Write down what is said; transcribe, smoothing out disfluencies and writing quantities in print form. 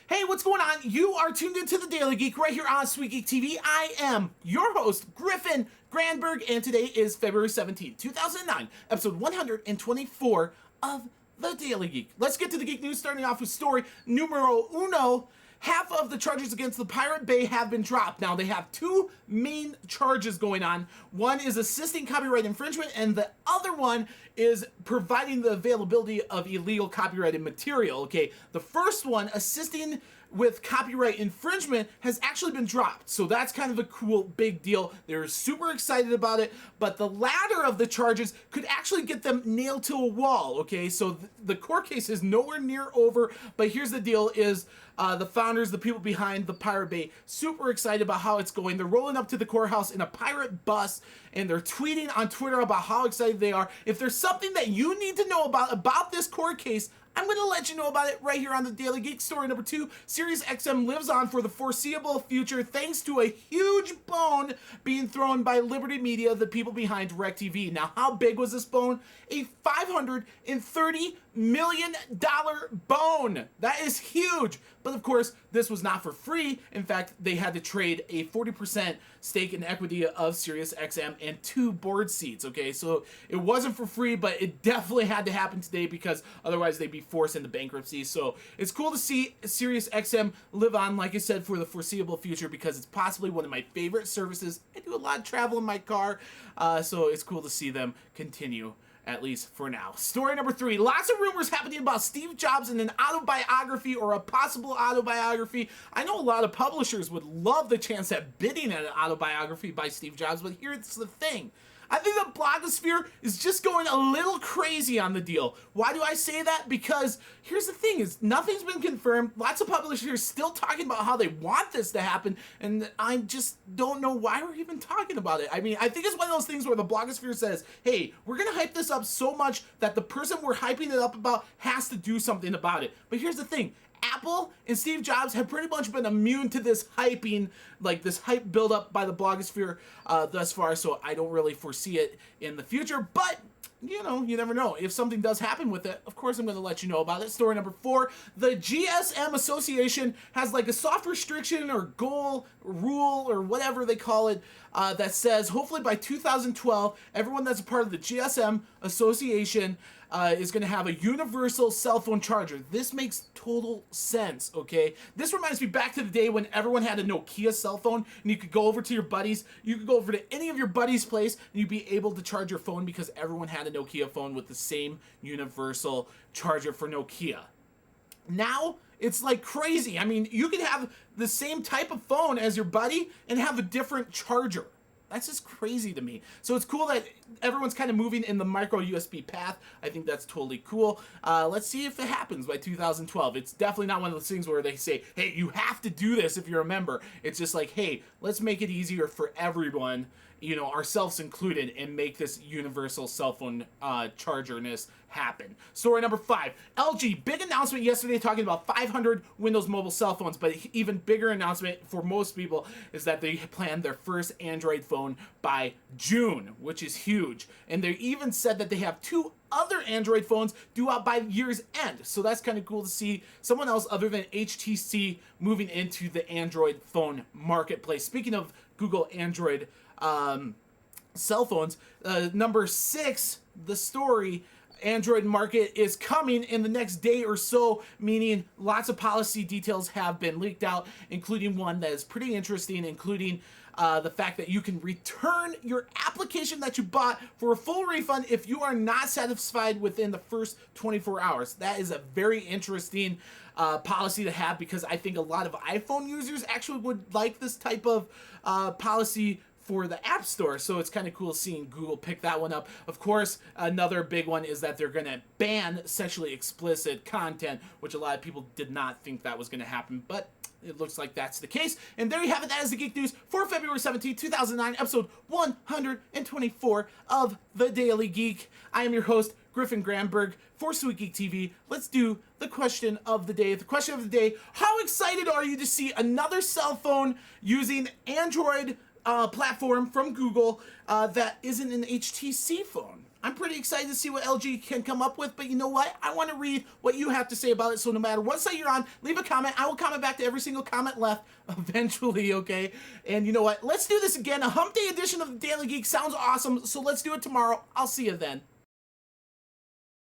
Hey, what's going on? You are tuned into the Daily Geek right here on SweetGeekTV. I am your host, Griffin Granberg, and today is February 17th, 2009, episode 124 of the Daily Geek. Let's get to the geek news, starting off with story numero uno. Half of the charges against the Pirate Bay have been dropped. Now, they have two main charges going on. One is assisting copyright infringement, and the other one is providing the availability of illegal copyrighted material. Okay, the first one, assisting with copyright infringement, has actually been dropped. So that's kind of a cool big deal. They're super excited about it, but the latter of the charges could actually get them nailed to a wall. Okay, so the court case is nowhere near over, but here's the deal is the founders, the people behind the Pirate Bay, super excited about how it's going. They're rolling up to the courthouse in a pirate bus, and they're tweeting on Twitter about how excited they are. If there's something that you need to know about this court case, I'm going to let you know about it right here on the Daily Geek. Story number 2, Sirius XM lives on for the foreseeable future thanks to a huge bone being thrown by Liberty Media, the people behind DirecTV. Now, how big was this bone? A $530 million bone. That is huge. But of course, this was not for free. In fact, they had to trade a 40% stake in equity of Sirius XM and 2 board seats. Okay, so it wasn't for free, but it definitely had to happen today because otherwise they'd be forced into bankruptcy. So it's cool to see Sirius XM live on, like I said, for the foreseeable future because it's possibly one of my favorite services. I do a lot of travel in my car, so it's cool to see them continue, at least for now. Story number 3, lots of rumors happening about Steve Jobs in an autobiography or a possible autobiography. I know a lot of publishers would love the chance at bidding at an autobiography by Steve Jobs, but here's the thing. I think the blogosphere is just going a little crazy on the deal. Why do I say that? Because here's the thing is nothing's been confirmed. Lots of publishers still talking about how they want this to happen, and I just don't know why we're even talking about it. I mean, I think it's one of those things where the blogosphere says, hey, we're going to hype this up so much that the person we're hyping it up about has to do something about it. But here's the thing. Apple and Steve Jobs have pretty much been immune to this hyping, like this hype buildup by the blogosphere thus far, so I don't really foresee it in the future, but you know, you never know. If something does happen with it, of course I'm going to let you know about it. Story number 4, the GSM Association has like a soft restriction or goal, rule, or whatever they call it, that says hopefully by 2012, everyone that's a part of the GSM Association is going to have a universal cell phone charger. This makes total sense, okay? This reminds me back to the day when everyone had a Nokia cell phone and you could go over to your buddies, you could go over to any of your buddies' place and you'd be able to charge your phone because everyone had a Nokia phone with the same universal charger for Nokia. Now, it's like crazy. I mean, you can have the same type of phone as your buddy and have a different charger. That's just crazy to me. So it's cool that everyone's kind of moving in the micro USB path. I think that's totally cool. Let's see if it happens by 2012. It's definitely not one of those things where they say, hey, you have to do this if you're a member. It's just like, hey, let's make it easier for everyone, you know, ourselves included, and make this universal cell phone chargerness happen. Story number 5, LG, big announcement yesterday talking about 500 Windows Mobile cell phones, but even bigger announcement for most people is that they plan their first Android phone by June, which is huge. And they even said that they have 2 other Android phones due out by year's end. So that's kind of cool to see someone else other than HTC moving into the Android phone marketplace. Speaking of Google Android cell phones, number 6, the story, Android market is coming in the next day or so, meaning lots of policy details have been leaked out, including one that is pretty interesting, including the fact that you can return your application that you bought for a full refund if you are not satisfied within the first 24 hours. That is a very interesting policy to have because I think a lot of iPhone users actually would like this type of policy for the App Store, so it's kind of cool seeing Google pick that one up. Of course, another big one is that they're going to ban sexually explicit content, which a lot of people did not think that was going to happen, but it looks like that's the case. And there you have it. That is the Geek News for February 17, 2009, episode 124 of The Daily Geek. I am your host, Griffin Granberg, for SweetGeekTV. Let's do the question of the day. The question of the day, how excited are you to see another cell phone using Android platform from Google that isn't an HTC phone? I'm pretty excited to see what LG can come up with, but you know what? I want to read what you have to say about it, so no matter what site you're on, leave a comment. I will comment back to every single comment left eventually, okay? And you know what? Let's do this again. A hump day edition of the Daily Geek sounds awesome, so let's do it tomorrow. I'll see you then.